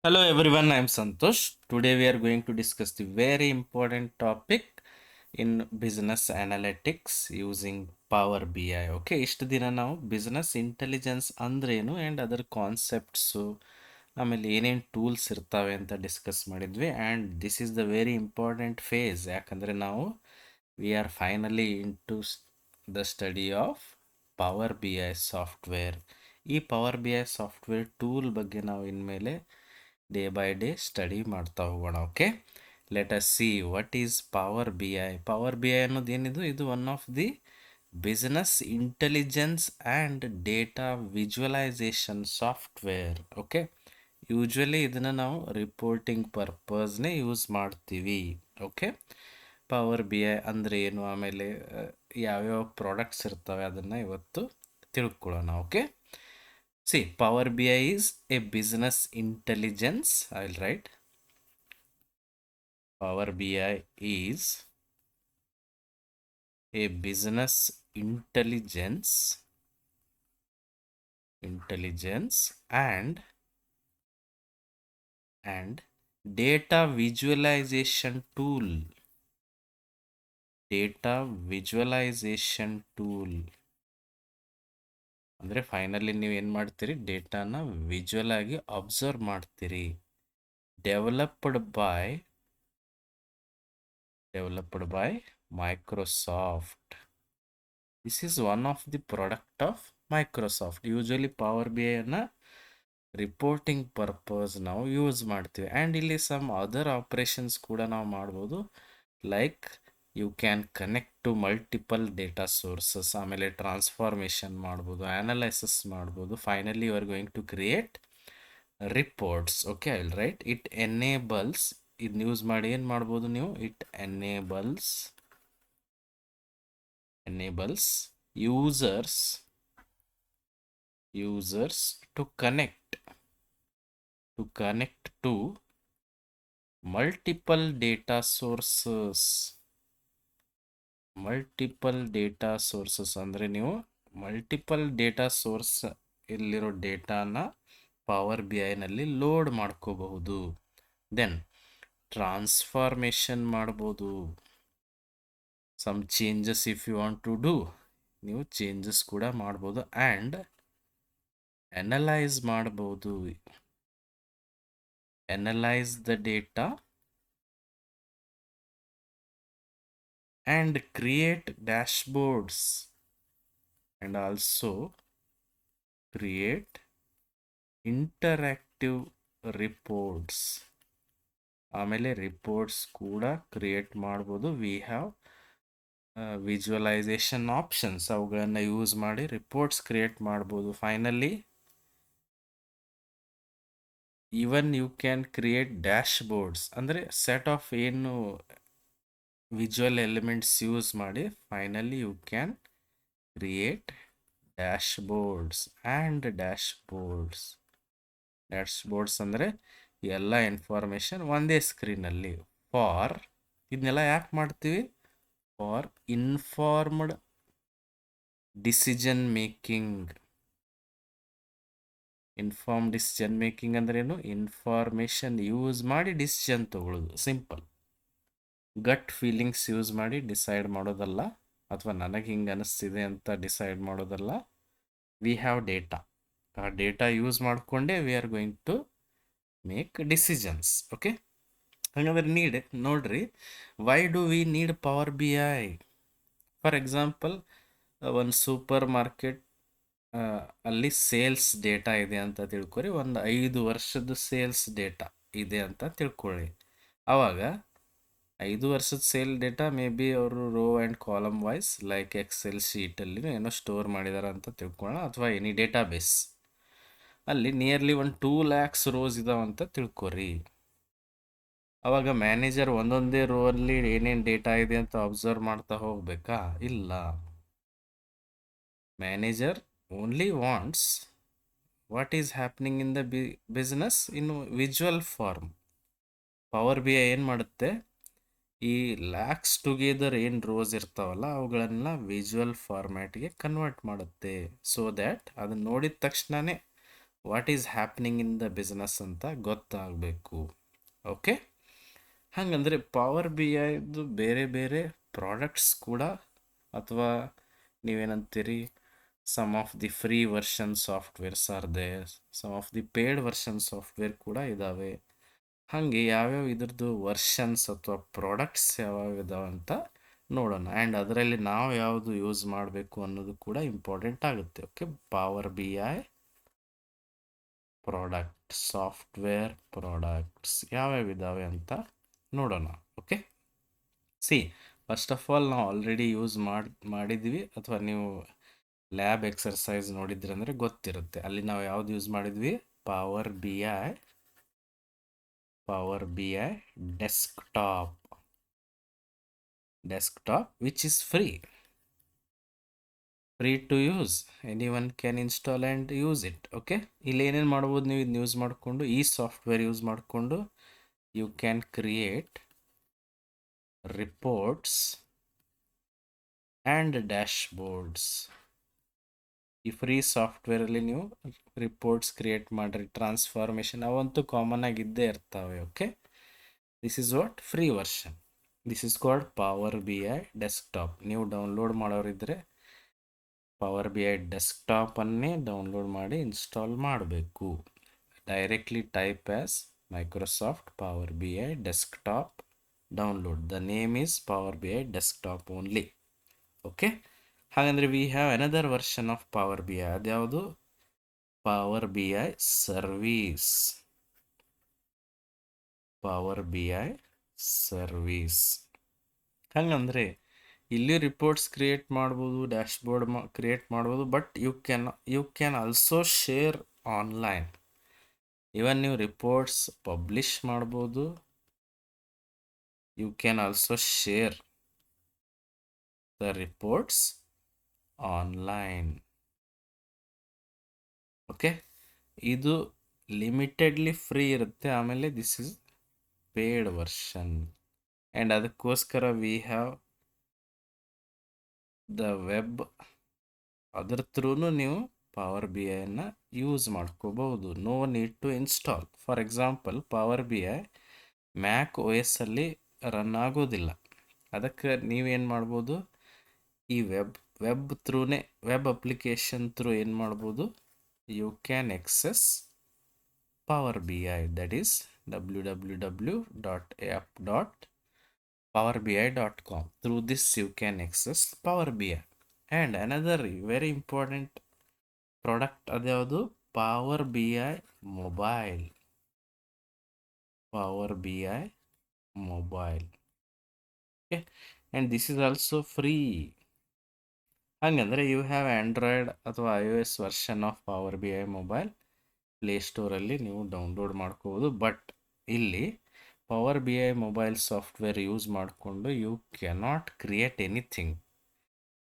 Hello everyone, I am Santosh. Today we are going to discuss the very important topic in business analytics using Power BI. Okay, ಇಷ್ಟು ದಿನ ನಾವು business intelligence ಅಂದ್ರೇನು and ಅದರ concepts ಆಮೇಲೆ ಏನೇನು tools ಇರ್ತವೆ ಅಂತ ಡಿಸ್ಕಸ್ ಮಾಡಿದ್ವಿ and this is the very important phase. ಯಾಕಂದರೆ ನಾವು we are finally into the study of power B I software. ಈ power B I software tool ಬಗ್ಗೆ ನಾವು ಇನ್ಮೇಲೆ ಡೇ ಬೈ ಡೇ ಸ್ಟಡಿ ಮಾಡ್ತಾ ಹೋಗೋಣ. Okay, let us see what is power B I. Power B I ಅನ್ನೋದು ಏನಿದು, ಇದು one of the business intelligence and data visualisation software. Okay, usually ಇದನ್ನು ನಾವು ರಿಪೋರ್ಟಿಂಗ್ ಪರ್ಪಸ್ನೇ ಯೂಸ್ ಮಾಡ್ತೀವಿ. ಓಕೆ, ಪವರ್ ಬಿ ಐ ಅಂದರೆ ಏನು, ಆಮೇಲೆ ಯಾವ್ಯಾವ ಪ್ರಾಡಕ್ಟ್ಸ್ ಇರ್ತವೆ ಅದನ್ನು ಇವತ್ತು ತಿಳ್ಕೊಳ್ಳೋಣ. Okay, see, Power BI is a business intelligence. I will write Power BI is a business intelligence and data visualization tool. Data visualization tool. ಅಂದರೆ ಫೈನಲಿ ನೀವು ಏನು ಮಾಡ್ತೀರಿ, ಡೇಟಾನ ವಿಜುವಲ್ ಆಗಿ ಅಬ್ಸರ್ವ್ ಮಾಡ್ತೀರಿ. Developed by Microsoft. This is one of the product of Microsoft. Usually power B ಐನ reporting purpose ನಾವು use ಮಾಡ್ತೀವಿ. ಆ್ಯಂಡ್ ಇಲ್ಲಿ ಸಮ್ ಅದರ್ ಆಪ್ರೇಷನ್ಸ್ ಕೂಡ ನಾವು ಮಾಡ್ಬೋದು. Like you can connect to multiple data sources, ಆಮೇಲೆ ಟ್ರಾನ್ಸ್ಫಾರ್ಮೇಷನ್ ಮಾಡ್ಬೋದು, ಅನಲೈಸಿಸ್ ಮಾಡ್ಬೋದು. Finally you are going to create reports. Okay, I will write it enables. ಇದನ್ನ ಯೂಸ್ ಮಾಡಿ ಏನು ಮಾಡ್ಬೋದು ನೀವು, it enables users to connect to multiple data sources. ಅಂದರೆ ನೀವು ಮಲ್ಟಿಪಲ್ ಡೇಟಾ ಸೋರ್ಸ್ ಇಲ್ಲಿರೋ ಡೇಟಾನ ಪವರ್ ಬಿ ಐನಲ್ಲಿ ಲೋಡ್ ಮಾಡ್ಕೋಬಹುದು. ದೆನ್ ಟ್ರಾನ್ಸ್ಫಾರ್ಮೇಷನ್ ಮಾಡ್ಬೋದು. Some changes if you want to do, ನೀವು ಚೇಂಜಸ್ ಕೂಡ ಮಾಡ್ಬೋದು. ಆ್ಯಂಡ್ ಅನಲೈಸ್ ಮಾಡ್ಬೋದು. Analyse the data and create dashboards and also create interactive reports. ಆಮೇಲೆ ರಿಪೋರ್ಟ್ಸ್ ಕೂಡ ಕ್ರಿಯೇಟ್ ಮಾಡ್ಬೋದು. ವಿ ಹ್ಯಾವ್ ವಿಜುವಲೈಸೇಷನ್ ಆಪ್ಷನ್ಸ್, ಅವುಗಳನ್ನು ಯೂಸ್ ಮಾಡಿ ರಿಪೋರ್ಟ್ಸ್ ಕ್ರಿಯೇಟ್ ಮಾಡ್ಬೋದು. Finally even you can create dashboards, ಅಂದರೆ ಸೆಟ್ ಆಫ್ ಏನು ವಿಜುವಲ್ ಎಲಿಮೆಂಟ್ಸ್ ಯೂಸ್ ಮಾಡಿ finally you can create dashboards ಅಂದರೆ ಎಲ್ಲ ಇನ್ಫಾರ್ಮೇಷನ್ ಒಂದೇ ಸ್ಕ್ರೀನಲ್ಲಿ. ಇದನ್ನೆಲ್ಲ ಯಾಕೆ ಮಾಡ್ತೀವಿ, ಫಾರ್ ಇನ್ಫಾರ್ಮ್ಡ್ ಡಿಸಿಷನ್ ಮೇಕಿಂಗ್. ಅಂದ್ರೇನು, ಇನ್ಫಾರ್ಮೇಷನ್ ಯೂಸ್ ಮಾಡಿ ಡಿಸಿಷನ್ ತಗೊಳ್ಳೋದು. ಸಿಂಪಲ್, ಗಟ್ ಫೀಲಿಂಗ್ಸ್ ಯೂಸ್ ಮಾಡಿ ಡಿಸೈಡ್ ಮಾಡೋದಲ್ಲ, ಅಥವಾ ನನಗೆ ಹಿಂಗೆ ಅನಿಸ್ತಿದೆ ಅಂತ ಡಿಸೈಡ್ ಮಾಡೋದಲ್ಲ. We have data. ಆ ಡೇಟಾ ಯೂಸ್ ಮಾಡಿಕೊಂಡೇ we are going to make decisions. Okay, ಹಾಗಾದ್ರೆ ನೋಡ್ರಿ, why do we need power B I? For example, ಒಂದು ಸೂಪರ್ ಮಾರ್ಕೆಟ್ ಅಲ್ಲಿ ಸೇಲ್ಸ್ ಡೇಟಾ ಇದೆ ಅಂತ ತಿಳ್ಕೊರಿ. ಒಂದು 5 ವರ್ಷದ ಸೇಲ್ಸ್ ಡೇಟಾ ಇದೆ ಅಂತ ತಿಳ್ಕೊಳ್ಳಿ. ಆವಾಗ 5 ವರ್ಷದ ಸೇಲ್ ಡೇಟಾ ಮೇ ಬಿ ಅವರು row and column wise like Excel ಶೀಟಲ್ಲಿ ಏನೋ ಸ್ಟೋರ್ ಮಾಡಿದ್ದಾರೆ ಅಂತ ತಿಳ್ಕೊಳ್ಳೋಣ, ಅಥವಾ ಎನಿ ಡೇಟಾ ಬೇಸ್ ಅಲ್ಲಿ ನಿಯರ್ಲಿ ಒಂದು 2 lakhs ರೋಸ್ ಇದಾವಂತ ತಿಳ್ಕೊರಿ. ಅವಾಗ ಮ್ಯಾನೇಜರ್ ಒಂದೊಂದೇ ರೋ ಅಲ್ಲಿ ಏನೇನು ಡೇಟಾ ಇದೆ ಅಂತ ಅಬ್ಸರ್ವ್ ಮಾಡ್ತಾ ಹೋಗ್ಬೇಕಾ? ಇಲ್ಲ. Manager only wants what is happening in the business in visual form. Power B I ಏನು ಮಾಡುತ್ತೆ, ಈ ಲ್ಯಾಕ್ಸ್ ಟುಗೆದರ್ ಏನು ರೋಸ್ ಇರ್ತಾವಲ್ಲ ಅವುಗಳನ್ನ ವಿಜುವಲ್ ಫಾರ್ಮ್ಯಾಟ್ಗೆ ಕನ್ವರ್ಟ್ ಮಾಡುತ್ತೆ. ಸೊ ದ್ಯಾಟ್ ಅದನ್ನ ನೋಡಿದ ತಕ್ಷಣವೇ what is happening in the business ಅಂತ ಗೊತ್ತಾಗಬೇಕು. ಓಕೆ, ಹಾಗಂದರೆ ಪವರ್ ಬಿ ಐದು ಬೇರೆ ಬೇರೆ ಪ್ರಾಡಕ್ಟ್ಸ್ ಕೂಡ, ಅಥವಾ ನೀವೇನಂತೀರಿ, some of the free version softwares are there, some of the paid version software ಕೂಡ ಇದ್ದಾವೆ. ಹಾಗೆ ಯಾವ್ಯಾವ ಇದ್ರದ್ದು ವರ್ಷನ್ಸ್ ಅಥವಾ ಪ್ರಾಡಕ್ಟ್ಸ್ ಯಾವ್ಯಾವ ಇದಾವೆ ಅಂತ ನೋಡೋಣ. ಆ್ಯಂಡ್ ಅದರಲ್ಲಿ ನಾವು ಯಾವುದು ಯೂಸ್ ಮಾಡಬೇಕು ಅನ್ನೋದು ಕೂಡ ಇಂಪಾರ್ಟೆಂಟ್ ಆಗುತ್ತೆ. Okay, power B I product, software products ಯಾವ್ಯಾವ ಇದ್ದಾವೆ ಅಂತ ನೋಡೋಣ. Okay, C first of all ನಾವು ಆಲ್ರೆಡಿ ಯೂಸ್ ಮಾಡಿದ್ವಿ, ಅಥವಾ ನೀವು ಲ್ಯಾಬ್ ಎಕ್ಸರ್ಸೈಸ್ ನೋಡಿದ್ರಿ ಅಂದರೆ ಗೊತ್ತಿರುತ್ತೆ. ಅಲ್ಲಿ ನಾವು ಯಾವ್ದು ಯೂಸ್ ಮಾಡಿದ್ವಿ, power B I desktop which is free to use. Anyone can install and use it. ಓಕೆ, ಇಲ್ಲಿ ಏನೇನು ಮಾಡ್ಬೋದು, ನೀವು ಇದನ್ನ ಯೂಸ್ ಮಾಡಿಕೊಂಡು, ಈ ಸಾಫ್ಟ್ವೇರ್ ಯೂಸ್ ಮಾಡಿಕೊಂಡು you can create reports and dashboards. ಈ ಫ್ರೀ ಸಾಫ್ಟ್ವೇರಲ್ಲಿ ನೀವು ರಿಪೋರ್ಟ್ಸ್ ಕ್ರಿಯೇಟ್ ಮಾಡಿರಿ, ಟ್ರಾನ್ಸ್ಫಾರ್ಮೇಷನ್ ಅವಂತೂ ಕಾಮನ್ ಆಗಿ ಇದ್ದೇ ಇರ್ತವೆ. Okay, this is what free version. This is called power B I desktop. ನೀವು ಡೌನ್ಲೋಡ್ ಮಾಡೋರಿದ್ದರೆ ಪವರ್ ಬಿ ಐ ಡೆಸ್ಕ್ಟಾಪನ್ನೇ ಡೌನ್ಲೋಡ್ ಮಾಡಿ ಇನ್ಸ್ಟಾಲ್ ಮಾಡಬೇಕು. Directly type as Microsoft power B I desktop download. The name is power B I desktop only. Okay, ಹಾಗಂದರೆ we have another version of power B I. ಅದ್ಯಾವುದು, power B I service. Power B I service ಹಂಗಂದರೆ ಇಲ್ಲಿ reports create ಮಾಡ್ಬೋದು, dashboard create ಮಾಡ್ಬೋದು, but you can also share online. Even ನೀವು reports publish ಮಾಡ್ಬೋದು, you can also share the reports online. Okay, ಇದು limitedly free ಇರುತ್ತೆ. ಆಮೇಲೆ this is paid version, and ಅದಕ್ಕೋಸ್ಕರ ವಿ ಹ್ಯಾವ್ ದ ವೆಬ್. ಅದ್ರ ಥ್ರೂನು ನೀವು ಪವರ್ ಬಿ ಐನ ಯೂಸ್ ಮಾಡ್ಕೋಬಹುದು. No need to install. For example, power B I Mac O S ಅಲ್ಲಿ ರನ್ ಆಗೋದಿಲ್ಲ. ಅದಕ್ಕೆ ನೀವೇನು ಮಾಡ್ಬೋದು, ಈ ವೆಬ್ ಥ್ರೂನೇ, ವೆಬ್ ಅಪ್ಲಿಕೇಶನ್ ಥ್ರೂ ಏನು ಮಾಡ್ಬೋದು, you can access power B I. That is www.app.powerbi.com. Through this you can access Power BI. And another very important product ಅದ್ಯಾವುದು, power B I mobile. Power B I mobile. Okay, and this is also free. ಹಾಗಂದರೆ you have android ಅಥವಾ iOS version of power B I mobile, ಪ್ಲೇಸ್ಟೋರಲ್ಲಿ ನೀವು download ಮಾಡ್ಕೋಬೋದು. But ಇಲ್ಲಿ power B I mobile software use ಮಾಡಿಕೊಂಡು you cannot create anything.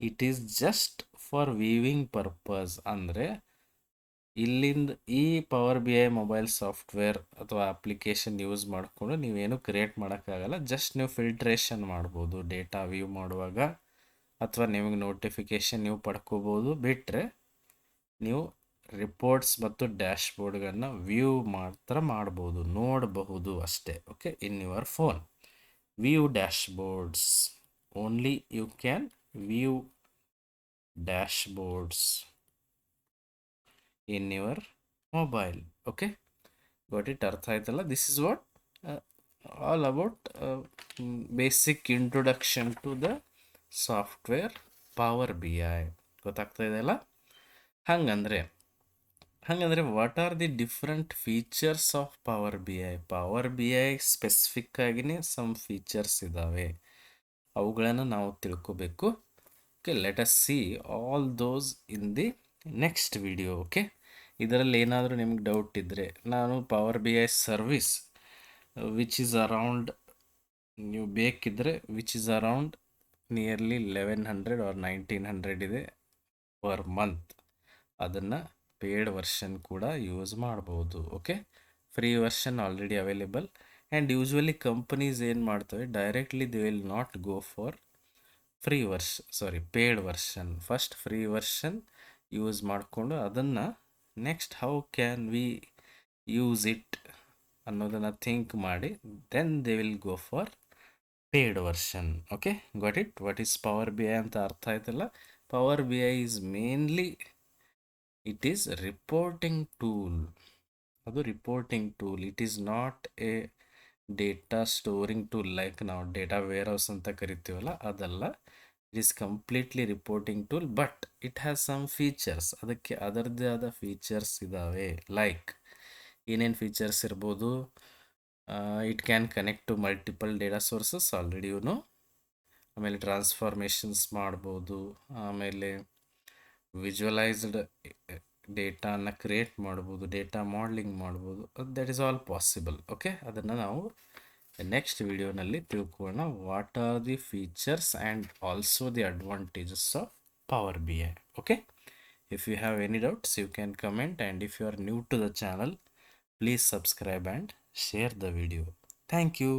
It is just for viewing purpose. ಅಂದರೆ ಇಲ್ಲಿಂದ ಈ power B I mobile software ಅಥವಾ ಅಪ್ಲಿಕೇಶನ್ ಯೂಸ್ ಮಾಡಿಕೊಂಡು ನೀವೇನು ಕ್ರಿಯೇಟ್ ಮಾಡೋಕ್ಕಾಗಲ್ಲ. ಜಸ್ಟ್ ನೀವು ಫಿಲ್ಟ್ರೇಷನ್ ಮಾಡ್ಬೋದು ಡೇಟಾ ವ್ಯೂ ಮಾಡುವಾಗ, ಅಥವಾ ನಿಮಗೆ ನೋಟಿಫಿಕೇಷನ್ ನೀವು ಪಡ್ಕೋಬೋದು. ಬಿಟ್ಟರೆ ನೀವು ರಿಪೋರ್ಟ್ಸ್ ಮತ್ತು ಡ್ಯಾಶ್ಬೋರ್ಡ್ಗಳನ್ನು ವ್ಯೂ ಮಾತ್ರ ಮಾಡ್ಬೋದು, ನೋಡಬಹುದು ಅಷ್ಟೇ. Okay, in your phone view dashboards only. You can view dashboards in your mobile. Okay, got it? ಅರ್ಥ ಆಯ್ತಲ್ಲ? This is what all about basic introduction to the software power B I. ಗೊತ್ತಾಗ್ತಾ ಇದೆಯಲ್ಲ? ಹಾಗಂದರೆ what are the different features of power B I? Power B I specific ಆಗಿನೇ some features ಇದ್ದಾವೆ, ಅವುಗಳನ್ನು ನಾವು ತಿಳ್ಕೋಬೇಕು. Okay, let us see all those in the next video. Okay, ಇದರಲ್ಲಿ ಏನಾದರೂ ನಿಮ್ಗೆ ಡೌಟ್ ಇದ್ದರೆ, ನಾನು power B I service which is around, ನೀವು ಬೇಕಿದ್ದರೆ which is around nearly 1100 or 1900 ಇದೆ ಪರ್ ಮಂತ್, ಅದನ್ನು ಪೇಯ್ಡ್ ವರ್ಷನ್ ಕೂಡ ಯೂಸ್ ಮಾಡ್ಬೋದು. Okay, free version already available. And usually companies ಏನು ಮಾಡ್ತವೆ, directly they will not go for paid version. First free version use ಮಾಡಿಕೊಂಡು ಅದನ್ನು next how can we use it ಅನ್ನೋದನ್ನು think ಮಾಡಿ then they will go for paid version. Okay, got it. What is power B I ಅಂತ ಅರ್ಥ ಆಯ್ತಲ್ಲ. Power B I is mainly it is reporting tool. ಅದು reporting tool. It is not a data storing tool like ನಾವು data warehouse ಅಂತ ಕರಿತೀವಲ್ಲ, ಅದಲ್ಲ. It is completely reporting tool, but it has some features. ಅದಕ್ಕೆ ಅದರದ್ದೇ ಆದ features ಇದ್ದಾವೆ. Like ಏನೇನು ಫೀಚರ್ಸ್ ಇರ್ಬೋದು? It can connect to multiple data sources, already ಆಮೇಲೆ ಟ್ರಾನ್ಸ್ಫಾರ್ಮೇಷನ್ಸ್ ಮಾಡ್ಬೋದು, ಆಮೇಲೆ ವಿಜುವಲೈಸ್ಡ್ ಡೇಟಾನ ಕ್ರಿಯೇಟ್ ಮಾಡ್ಬೋದು, ಡೇಟಾ ಮಾಡಲಿಂಗ್ ಮಾಡ್ಬೋದು. That is all possible. Okay, ಅದನ್ನು ನಾವು ನೆಕ್ಸ್ಟ್ ವಿಡಿಯೋನಲ್ಲಿ ತಿಳ್ಕೊಳ್ಳೋಣ. What are the features and also the advantages of power B I. Okay, if you have any doubts you can comment, and if you are new to the channel please subscribe and share the video. Thank you.